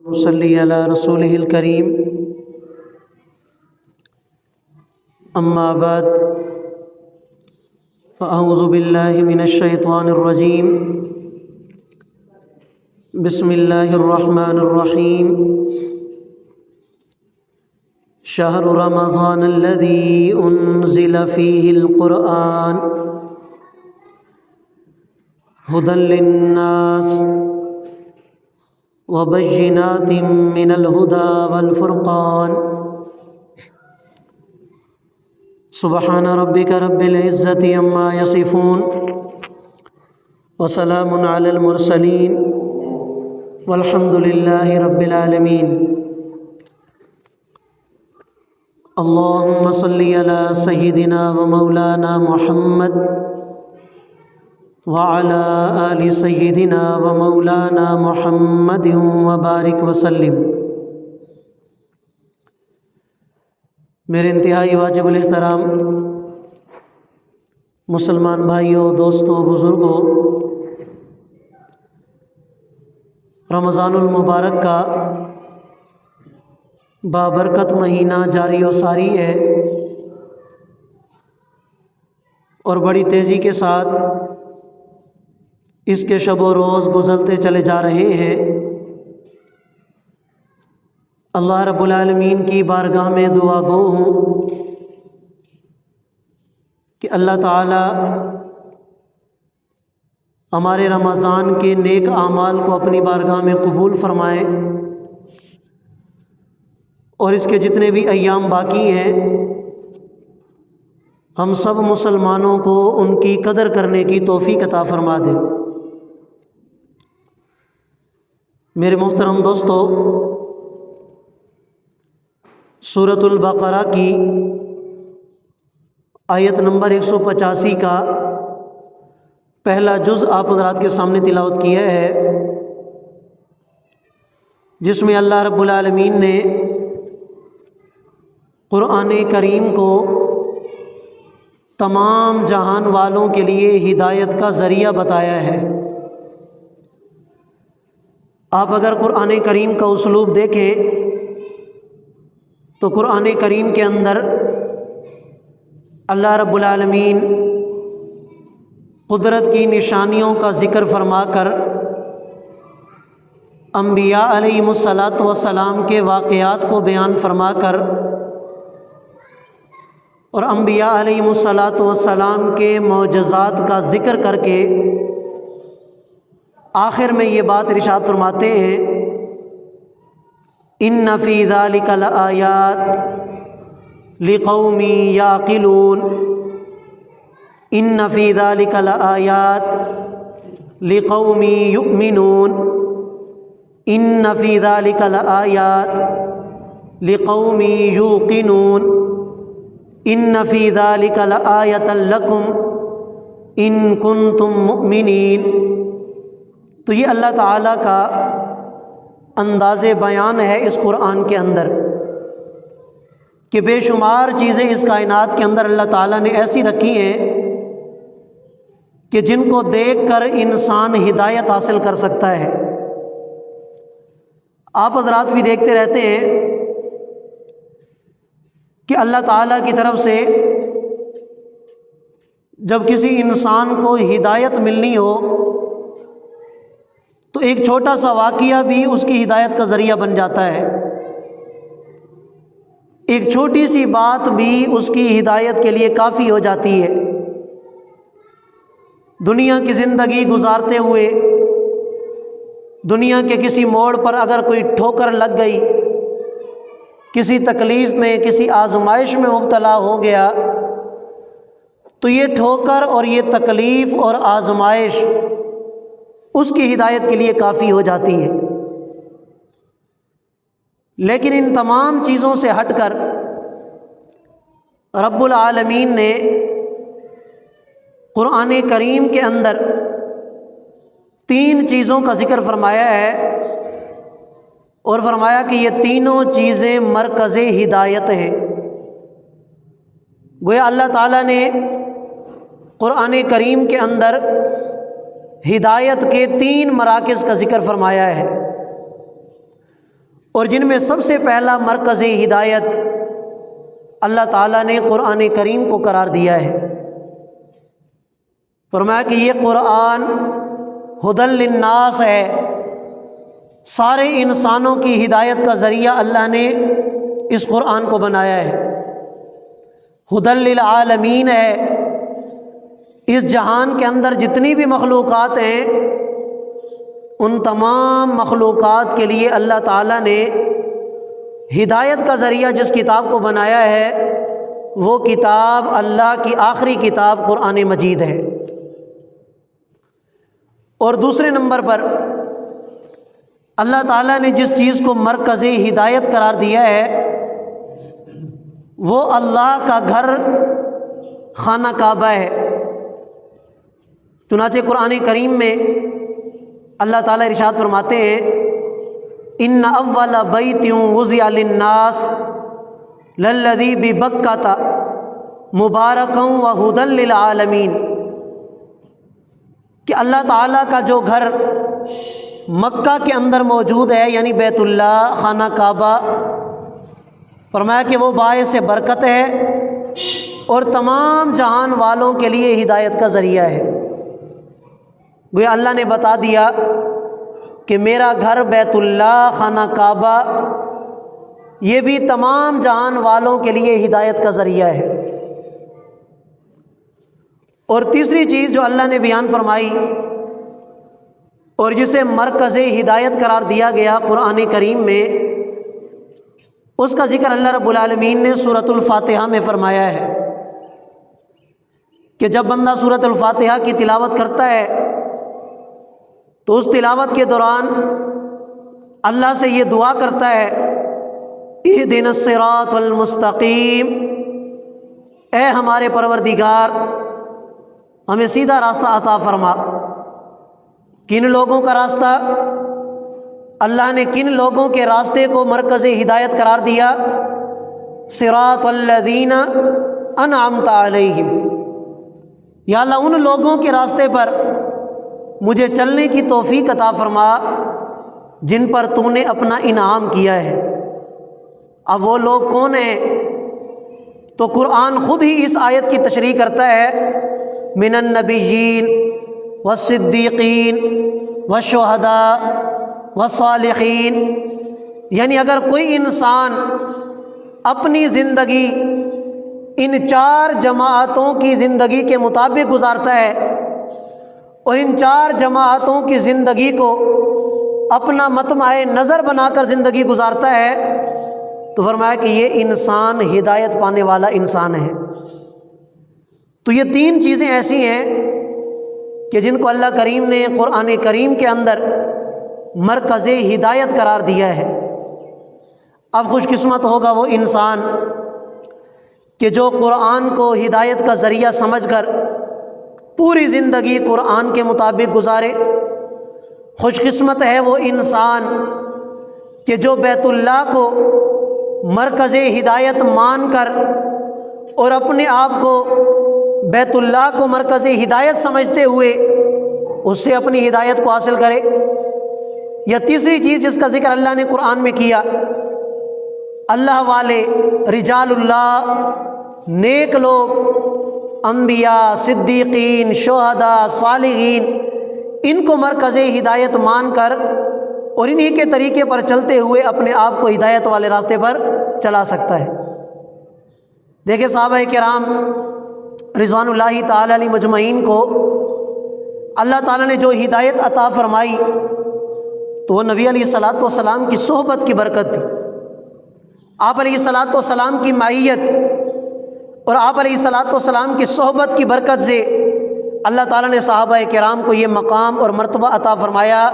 صلی علی رسولہ الکریم اما بعد فاعوذ باللہ من الشیطان الرجیم بسم اللہ الرحمن الرحیم شہر رمضان الذی انزل فیہ القرآن ھدی للناس وبینات من الہدی والفرقان سبحان ربک رب العزۃ عما یصفون وسلام علی المرسلین والحمد للہ رب العالمین اللہم صلی علی سیدنا و مولانا محمد وعلی آل سیدنا و مولانا محمد وبارک وسلم۔ میرے انتہائی واجب الاحترام مسلمان بھائیوں، دوستوں، بزرگوں، رمضان المبارک کا بابرکت مہینہ جاری و ساری ہے اور بڑی تیزی کے ساتھ اس کے شب و روز گزرتے چلے جا رہے ہیں۔ اللہ رب العالمین کی بارگاہ میں دعا گو ہوں کہ اللہ تعالی ہمارے رمضان کے نیک اعمال کو اپنی بارگاہ میں قبول فرمائے اور اس کے جتنے بھی ایام باقی ہیں ہم سب مسلمانوں کو ان کی قدر کرنے کی توفیق عطا فرما دے۔ میرے محترم دوستو، سورۃ البقرہ کی آیت نمبر 185 کا پہلا جز آپ حضرات کے سامنے تلاوت کیا ہے، جس میں اللہ رب العالمین نے قرآن کریم کو تمام جہان والوں کے لیے ہدایت کا ذریعہ بتایا ہے۔ آپ اگر قرآن کریم کا اسلوب دیکھیں تو قرآن کریم کے اندر اللہ رب العالمین قدرت کی نشانیوں کا ذکر فرما کر انبیاء علیہم السلام کے واقعات کو بیان فرما کر اور انبیاء علیہم السلام کے معجزات کا ذکر کر کے آخر میں یہ بات ارشاد فرماتے ہیں، ان فی ذلک لآیات لقوم یعقلون، ان فی ذلک لآیات لقوم یؤمنون، ان فی ذلک لآیات لقوم یوقنون، ان فی ذلک لآیۃ لکم ان کنتم مؤمنین۔ تو یہ اللہ تعالیٰ کا انداز بیان ہے اس قرآن کے اندر کہ بے شمار چیزیں اس کائنات کے اندر اللہ تعالیٰ نے ایسی رکھی ہیں کہ جن کو دیکھ کر انسان ہدایت حاصل کر سکتا ہے۔ آپ حضرات بھی دیکھتے رہتے ہیں کہ اللہ تعالیٰ کی طرف سے جب کسی انسان کو ہدایت ملنی ہو تو ایک چھوٹا سا واقعہ بھی اس کی ہدایت کا ذریعہ بن جاتا ہے، ایک چھوٹی سی بات بھی اس کی ہدایت کے لیے کافی ہو جاتی ہے۔ دنیا کی زندگی گزارتے ہوئے دنیا کے کسی موڑ پر اگر کوئی ٹھوکر لگ گئی، کسی تکلیف میں، کسی آزمائش میں مبتلا ہو گیا، تو یہ ٹھوکر اور یہ تکلیف اور آزمائش اس کی ہدایت کے لیے کافی ہو جاتی ہے۔ لیکن ان تمام چیزوں سے ہٹ کر رب العالمین نے قرآن کریم کے اندر 3 چیزوں کا ذکر فرمایا ہے اور فرمایا کہ یہ تینوں چیزیں مرکز ہدایت ہیں۔ گویا اللہ تعالیٰ نے قرآن کریم کے اندر ہدایت کے 3 مراکز کا ذکر فرمایا ہے۔ اور جن میں سب سے پہلا مرکز ہدایت اللہ تعالیٰ نے قرآن کریم کو قرار دیا ہے۔ فرمایا کہ یہ قرآن ھدی للناس ہے، سارے انسانوں کی ہدایت کا ذریعہ اللہ نے اس قرآن کو بنایا ہے۔ ھدی للعالمین ہے، اس جہان کے اندر جتنی بھی مخلوقات ہیں ان تمام مخلوقات کے لیے اللہ تعالیٰ نے ہدایت کا ذریعہ جس کتاب کو بنایا ہے وہ کتاب اللہ کی آخری کتاب قرآن مجید ہے۔ اور دوسرے نمبر پر اللہ تعالیٰ نے جس چیز کو مرکز ہدایت قرار دیا ہے وہ اللہ کا گھر خانہ کعبہ ہے۔ چنانچہ قرآن کریم میں اللہ تعالیٰ ارشاد فرماتے ہیں ان اول بیت وضع للناس للذی ببکۃ مبارکا وہدی للعالمین، کہ اللہ تعالیٰ کا جو گھر مکہ کے اندر موجود ہے یعنی بیت اللہ خانہ کعبہ، فرمایا کہ وہ باعث برکت ہے اور تمام جہان والوں کے لیے ہدایت کا ذریعہ ہے۔ گویا اللہ نے بتا دیا کہ میرا گھر بیت اللہ خانہ کعبہ یہ بھی تمام جہان والوں کے لیے ہدایت کا ذریعہ ہے۔ اور تیسری چیز جو اللہ نے بیان فرمائی اور جسے مرکز ہدایت قرار دیا گیا قرآن کریم میں، اس کا ذکر اللہ رب العالمین نے سورۃ الفاتحہ میں فرمایا ہے کہ جب بندہ سورۃ الفاتحہ کی تلاوت کرتا ہے تو اس تلاوت کے دوران اللہ سے یہ دعا کرتا ہے اہدنا الصراط المستقیم، اے ہمارے پروردگار ہمیں سیدھا راستہ عطا فرما۔ کن لوگوں کا راستہ؟ اللہ نے کن لوگوں کے راستے کو مرکز ہدایت قرار دیا؟ صراط الذین انعمت علیہم، یا اللہ ان لوگوں کے راستے پر مجھے چلنے کی توفیق عطا فرما جن پر تو نے اپنا انعام کیا ہے۔ اب وہ لوگ کون ہیں؟ تو قرآن خود ہی اس آیت کی تشریح کرتا ہے من النبیین والصدیقین والشہداء والصالحین، یعنی اگر کوئی انسان اپنی زندگی ان چار جماعتوں کی زندگی کے مطابق گزارتا ہے اور ان چار جماعتوں کی زندگی کو اپنا مطمع نظر بنا کر زندگی گزارتا ہے تو فرمایا کہ یہ انسان ہدایت پانے والا انسان ہے۔ تو یہ تین چیزیں ایسی ہیں کہ جن کو اللہ کریم نے قرآن کریم کے اندر مرکز ہدایت قرار دیا ہے۔ اب خوش قسمت ہوگا وہ انسان کہ جو قرآن کو ہدایت کا ذریعہ سمجھ کر پوری زندگی قرآن کے مطابق گزارے۔ خوش قسمت ہے وہ انسان کہ جو بیت اللہ کو مرکز ہدایت مان کر اور اپنے آپ کو بیت اللہ کو مرکز ہدایت سمجھتے ہوئے اس سے اپنی ہدایت کو حاصل کرے۔ یا تیسری چیز جس کا ذکر اللہ نے قرآن میں کیا، اللہ والے، رجال اللہ، نیک لوگ، انبیاء، صدیقین، شہداء، صالحین، ان کو مرکز ہدایت مان کر اور انہی کے طریقے پر چلتے ہوئے اپنے آپ کو ہدایت والے راستے پر چلا سکتا ہے۔ دیکھیں صحابہ کرام رضوان اللہ تعالی علیہ مجمعین کو اللہ تعالیٰ نے جو ہدایت عطا فرمائی تو وہ نبی علیہ الصلوۃ والسلام کی صحبت کی برکت تھی۔ آپ علیہ الصلوۃ والسلام کی معیت اور آپ علیہ الصلوۃ والسلام کی صحبت کی برکت سے اللہ تعالیٰ نے صحابہ کرام کو یہ مقام اور مرتبہ عطا فرمایا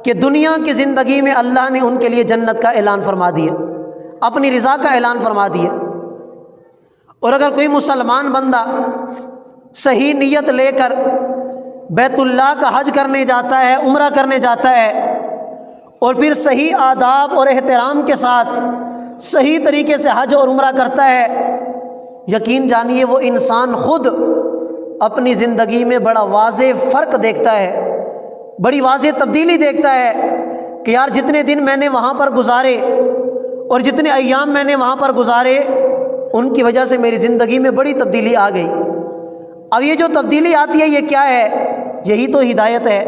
کہ دنیا کی زندگی میں اللہ نے ان کے لیے جنت کا اعلان فرما دیا، اپنی رضا کا اعلان فرما دیا۔ اور اگر کوئی مسلمان بندہ صحیح نیت لے کر بیت اللہ کا حج کرنے جاتا ہے، عمرہ کرنے جاتا ہے، اور پھر صحیح آداب اور احترام کے ساتھ صحیح طریقے سے حج اور عمرہ کرتا ہے، یقین جانیے وہ انسان خود اپنی زندگی میں بڑا واضح فرق دیکھتا ہے، بڑی واضح تبدیلی دیکھتا ہے کہ یار جتنے دن میں نے وہاں پر گزارے اور جتنے ایام میں نے وہاں پر گزارے ان کی وجہ سے میری زندگی میں بڑی تبدیلی آ گئی۔ اب یہ جو تبدیلی آتی ہے یہ کیا ہے؟ یہی تو ہدایت ہے،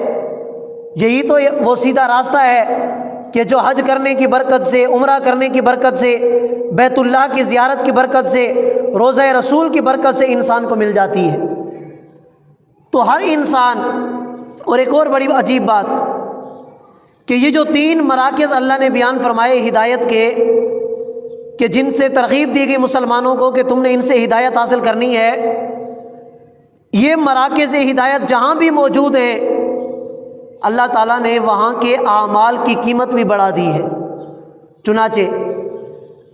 یہی تو وہ سیدھا راستہ ہے کہ جو حج کرنے کی برکت سے، عمرہ کرنے کی برکت سے، بیت اللہ کی زیارت کی برکت سے، روضہ رسول کی برکت سے انسان کو مل جاتی ہے۔ تو ہر انسان، اور ایک اور بڑی عجیب بات کہ یہ جو 3 مراکز اللہ نے بیان فرمائے ہدایت کے، کہ جن سے ترغیب دی گئی مسلمانوں کو کہ تم نے ان سے ہدایت حاصل کرنی ہے، یہ مراکز ہدایت جہاں بھی موجود ہیں اللہ تعالیٰ نے وہاں کے اعمال کی قیمت بھی بڑھا دی ہے۔ چنانچہ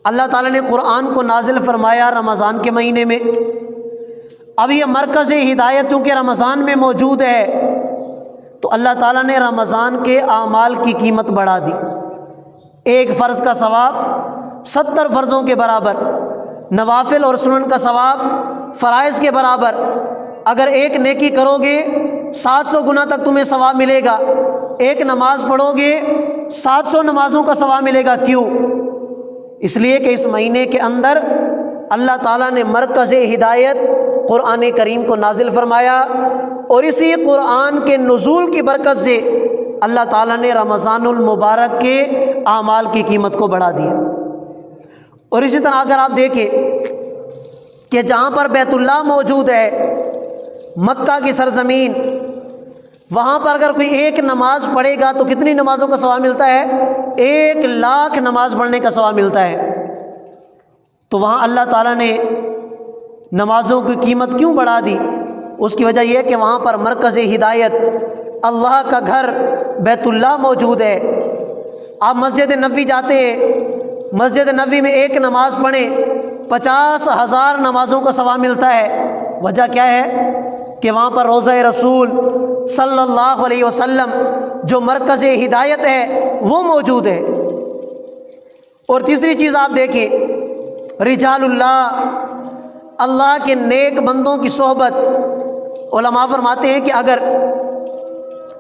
اللہ تعالیٰ نے قرآن کو نازل فرمایا رمضان کے مہینے میں۔ اب یہ مرکز ہدایت چونکہ رمضان میں موجود ہے تو اللہ تعالیٰ نے رمضان کے اعمال کی قیمت بڑھا دی۔ ایک فرض کا ثواب 70 فرضوں کے برابر، نوافل اور سنن کا ثواب فرائض کے برابر۔ اگر ایک نیکی کرو گے 700 گنا تک تمہیں ثواب ملے گا، ایک نماز پڑھو گے 700 نمازوں کا ثواب ملے گا۔ کیوں؟ اس لیے کہ اس مہینے کے اندر اللہ تعالیٰ نے مرکز ہدایت قرآن کریم کو نازل فرمایا، اور اسی قرآن کے نزول کی برکت سے اللہ تعالیٰ نے رمضان المبارک کے اعمال کی قیمت کو بڑھا دیا۔ اور اسی طرح اگر آپ دیکھیں کہ جہاں پر بیت اللہ موجود ہے، مکہ کی سرزمین، وہاں پر اگر کوئی ایک نماز پڑھے گا تو کتنی نمازوں کا ثواب ملتا ہے؟ 1,00,000 نماز پڑھنے کا ثواب ملتا ہے۔ تو وہاں اللہ تعالیٰ نے نمازوں کی قیمت کیوں بڑھا دی؟ اس کی وجہ یہ ہے کہ وہاں پر مرکز ہدایت، اللہ کا گھر بیت اللہ موجود ہے۔ آپ مسجد نبوی جاتے ہیں، مسجد نبوی میں ایک نماز پڑھیں 50,000 نمازوں کا ثواب ملتا ہے۔ وجہ کیا ہے؟ کہ وہاں پر روضہ رسول صلی اللہ علیہ وسلم جو مرکز ہدایت ہے وہ موجود ہے۔ اور تیسری چیز آپ دیکھیں، رجال اللہ، اللہ کے نیک بندوں کی صحبت۔ علماء فرماتے ہیں کہ اگر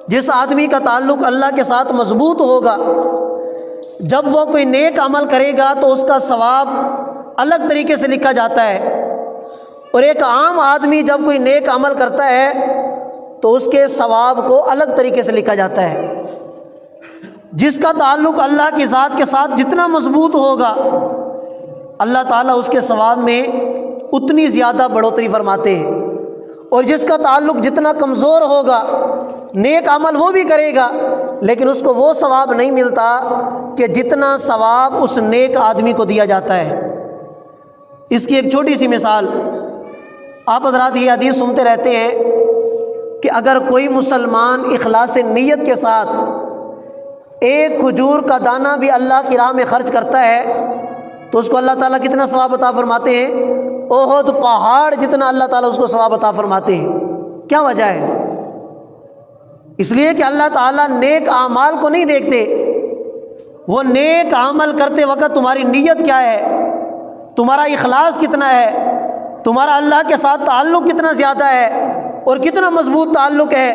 جس آدمی کا تعلق اللہ کے ساتھ مضبوط ہوگا، جب وہ کوئی نیک عمل کرے گا تو اس کا ثواب الگ طریقے سے لکھا جاتا ہے، اور ایک عام آدمی جب کوئی نیک عمل کرتا ہے تو اس کے ثواب کو الگ طریقے سے لکھا جاتا ہے۔ جس کا تعلق اللہ کی ذات کے ساتھ جتنا مضبوط ہوگا اللہ تعالیٰ اس کے ثواب میں اتنی زیادہ بڑھوتری فرماتے ہیں، اور جس کا تعلق جتنا کمزور ہوگا نیک عمل وہ بھی کرے گا لیکن اس کو وہ ثواب نہیں ملتا کہ جتنا ثواب اس نیک آدمی کو دیا جاتا ہے۔ اس کی ایک چھوٹی سی مثال، آپ حضرات یہ حدیث سنتے رہتے ہیں کہ اگر کوئی مسلمان اخلاص نیت کے ساتھ ایک کھجور کا دانہ بھی اللہ کی راہ میں خرچ کرتا ہے تو اس کو اللہ تعالیٰ کتنا ثواب عطا فرماتے ہیں؟ احد پہاڑ جتنا اللہ تعالیٰ اس کو ثواب عطا فرماتے ہیں۔ کیا وجہ ہے؟ اس لیے کہ اللہ تعالیٰ نیک اعمال کو نہیں دیکھتے، وہ نیک عمل کرتے وقت تمہاری نیت کیا ہے، تمہارا اخلاص کتنا ہے، تمہارا اللہ کے ساتھ تعلق کتنا زیادہ ہے اور کتنا مضبوط تعلق ہے،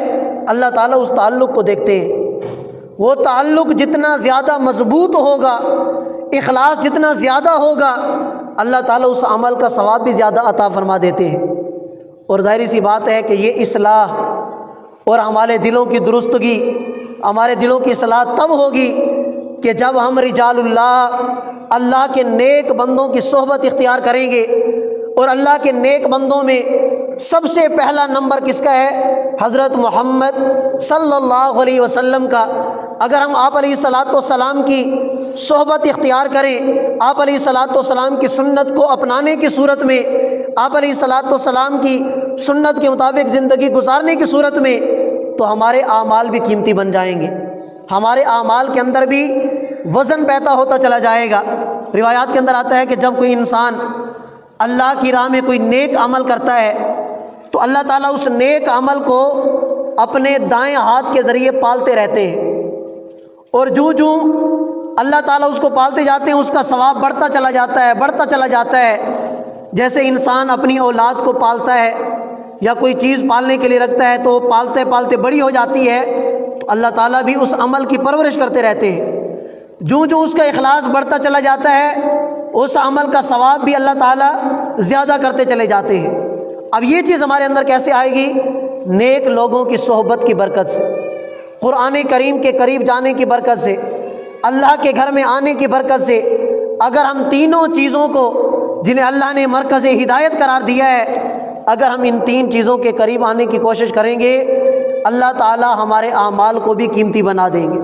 اللہ تعالیٰ اس تعلق کو دیکھتے ہیں۔ وہ تعلق جتنا زیادہ مضبوط ہوگا، اخلاص جتنا زیادہ ہوگا، اللہ تعالیٰ اس عمل کا ثواب بھی زیادہ عطا فرما دیتے ہیں۔ اور ظاہری سی بات ہے کہ یہ اصلاح اور ہمارے دلوں کی درستگی، ہمارے دلوں کی اصلاح تب ہوگی کہ جب ہم رجال اللہ، اللہ کے نیک بندوں کی صحبت اختیار کریں گے۔ اور اللہ کے نیک بندوں میں سب سے پہلا نمبر کس کا ہے؟ حضرت محمد صلی اللہ علیہ وسلم کا۔ اگر ہم آپ علیہ الصلاۃ والسلام کی صحبت اختیار کریں، آپ علیہ الصلاۃ والسلام کی سنت کو اپنانے کی صورت میں، آپ علیہ الصلاۃ والسلام کی سنت کے مطابق زندگی گزارنے کی صورت میں، تو ہمارے اعمال بھی قیمتی بن جائیں گے، ہمارے اعمال کے اندر بھی وزن پیدا ہوتا چلا جائے گا۔ روایات کے اندر آتا ہے کہ جب کوئی انسان اللہ کی راہ میں کوئی نیک عمل کرتا ہے تو اللہ تعالیٰ اس نیک عمل کو اپنے دائیں ہاتھ کے ذریعے پالتے رہتے ہیں، اور جو اللہ تعالیٰ اس کو پالتے جاتے ہیں اس کا ثواب بڑھتا چلا جاتا ہے، بڑھتا چلا جاتا ہے۔ جیسے انسان اپنی اولاد کو پالتا ہے یا کوئی چیز پالنے کے لیے رکھتا ہے تو پالتے پالتے بڑی ہو جاتی ہے، تو اللہ تعالیٰ بھی اس عمل کی پرورش کرتے رہتے ہیں۔ جو جو اس کا اخلاص بڑھتا چلا جاتا ہے اس عمل کا ثواب بھی اللہ تعالیٰ زیادہ کرتے چلے جاتے ہیں۔ اب یہ چیز ہمارے اندر کیسے آئے گی؟ نیک لوگوں کی صحبت کی برکت سے، قرآن کریم کے قریب جانے کی برکت سے، اللہ کے گھر میں آنے کی برکت سے۔ اگر ہم تینوں چیزوں کو جنہیں اللہ نے مرکز ہدایت قرار دیا ہے، اگر ہم ان تین چیزوں کے قریب آنے کی کوشش کریں گے، اللہ تعالی ہمارے اعمال کو بھی قیمتی بنا دیں گے۔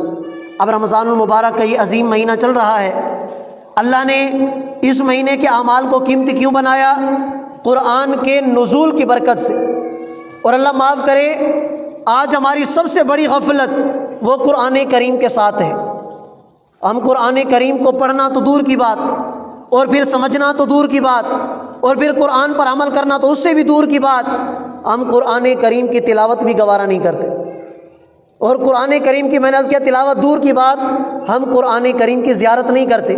اب رمضان المبارک کا یہ عظیم مہینہ چل رہا ہے، اللہ نے اس مہینے کے اعمال کو قیمتی کیوں بنایا؟ قرآن کے نزول کی برکت سے۔ اور اللہ معاف کرے، آج ہماری سب سے بڑی غفلت وہ قرآن کریم کے ساتھ ہے۔ ہم قرآن کریم کو پڑھنا تو دور کی بات، اور پھر سمجھنا تو دور کی بات، اور پھر قرآن پر عمل کرنا تو اس سے بھی دور کی بات، ہم قرآن کریم کی تلاوت بھی گوارا نہیں کرتے۔ اور قرآن کریم کی میں نے عرض کیا تلاوت دور کی بات، ہم قرآن کریم کی زیارت نہیں کرتے۔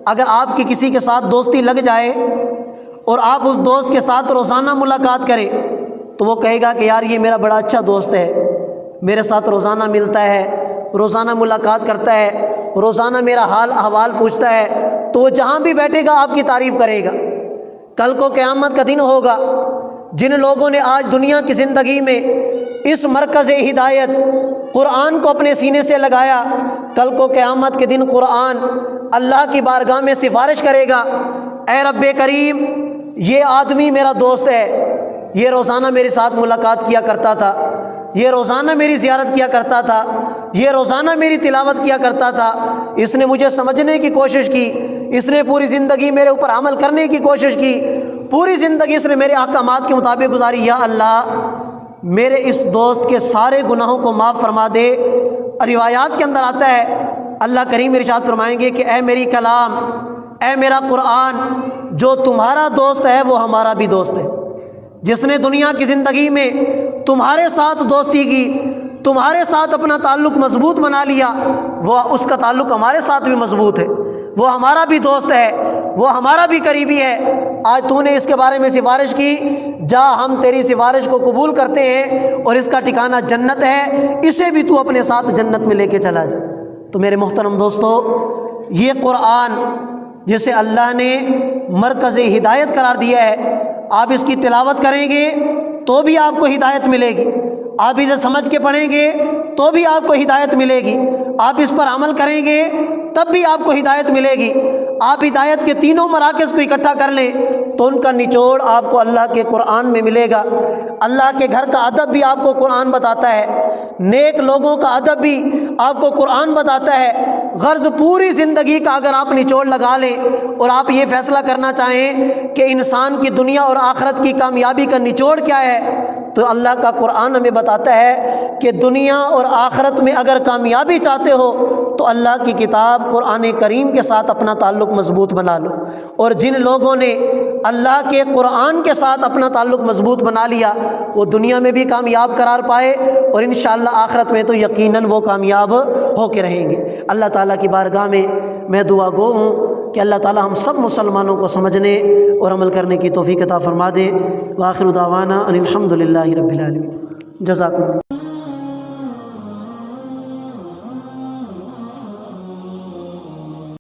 اگر آپ کی کسی کے ساتھ دوستی لگ جائے اور آپ اس دوست کے ساتھ روزانہ ملاقات کریں تو وہ کہے گا کہ یار یہ میرا بڑا اچھا دوست ہے، میرے ساتھ روزانہ ملتا ہے، روزانہ ملاقات کرتا ہے، روزانہ میرا حال احوال پوچھتا ہے، تو وہ جہاں بھی بیٹھے گا آپ کی تعریف کرے گا۔ کل کو قیامت کا دن ہوگا، جن لوگوں نے آج دنیا کی زندگی میں اس مرکز ہدایت قرآن کو اپنے سینے سے لگایا، کل کو قیامت کے دن قرآن اللہ کی بارگاہ میں سفارش کرے گا، اے رب کریم یہ آدمی میرا دوست ہے، یہ روزانہ میرے ساتھ ملاقات کیا کرتا تھا، یہ روزانہ میری زیارت کیا کرتا تھا، یہ روزانہ میری تلاوت کیا کرتا تھا، اس نے مجھے سمجھنے کی کوشش کی، اس نے پوری زندگی میرے اوپر عمل کرنے کی کوشش کی، پوری زندگی اس نے میرے احکامات کے مطابق گزاری۔ یا اللہ میرے اس دوست کے سارے گناہوں کو معاف فرما دے۔ روایات کے اندر آتا ہے اللہ کریم ارشاد فرمائیں گے کہ اے میری کلام، اے میرا قرآن، جو تمہارا دوست ہے وہ ہمارا بھی دوست ہے۔ جس نے دنیا کی زندگی میں تمہارے ساتھ دوستی کی، تمہارے ساتھ اپنا تعلق مضبوط بنا لیا، وہ اس کا تعلق ہمارے ساتھ بھی مضبوط ہے، وہ ہمارا بھی دوست ہے، وہ ہمارا بھی قریبی ہے۔ آج تو نے اس کے بارے میں سفارش کی، جا ہم تیری سفارش کو قبول کرتے ہیں اور اس کا ٹھکانہ جنت ہے، اسے بھی تو اپنے ساتھ جنت میں لے کے چلا جا۔ تو میرے محترم دوستو، یہ قرآن جسے اللہ نے مرکز ہدایت قرار دیا ہے، آپ اس کی تلاوت کریں گے تو بھی آپ کو ہدایت ملے گی، آپ اسے سمجھ کے پڑھیں گے تو بھی آپ کو ہدایت ملے گی، آپ اس پر عمل کریں گے تب بھی آپ کو ہدایت ملے گی۔ آپ ہدایت کے تینوں مراکز کو اکٹھا کر لیں تو ان کا نچوڑ آپ کو اللہ کے قرآن میں ملے گا۔ اللہ کے گھر کا ادب بھی آپ کو قرآن بتاتا ہے، نیک لوگوں کا ادب بھی آپ کو قرآن بتاتا ہے۔ غرض پوری زندگی کا اگر آپ نچوڑ لگا لیں اور آپ یہ فیصلہ کرنا چاہیں کہ انسان کی دنیا اور آخرت کی کامیابی کا نچوڑ کیا ہے، تو اللہ کا قرآن ہمیں بتاتا ہے کہ دنیا اور آخرت میں اگر کامیابی چاہتے ہو تو اللہ کی کتاب قرآن کریم کے ساتھ اپنا تعلق مضبوط بنا لو۔ اور جن لوگوں نے اللہ کے قرآن کے ساتھ اپنا تعلق مضبوط بنا لیا وہ دنیا میں بھی کامیاب قرار پائے اور انشاءاللہ آخرت میں تو یقیناً وہ کامیاب ہو کے رہیں گے۔ اللہ تعالیٰ کی بارگاہ میں دعا گو ہوں کہ اللہ تعالیٰ ہم سب مسلمانوں کو سمجھنے اور عمل کرنے کی توفیق عطا فرما دے۔ وآخر دعوانا ان الحمد للہ رب العالمین۔ جزاکم اللہ۔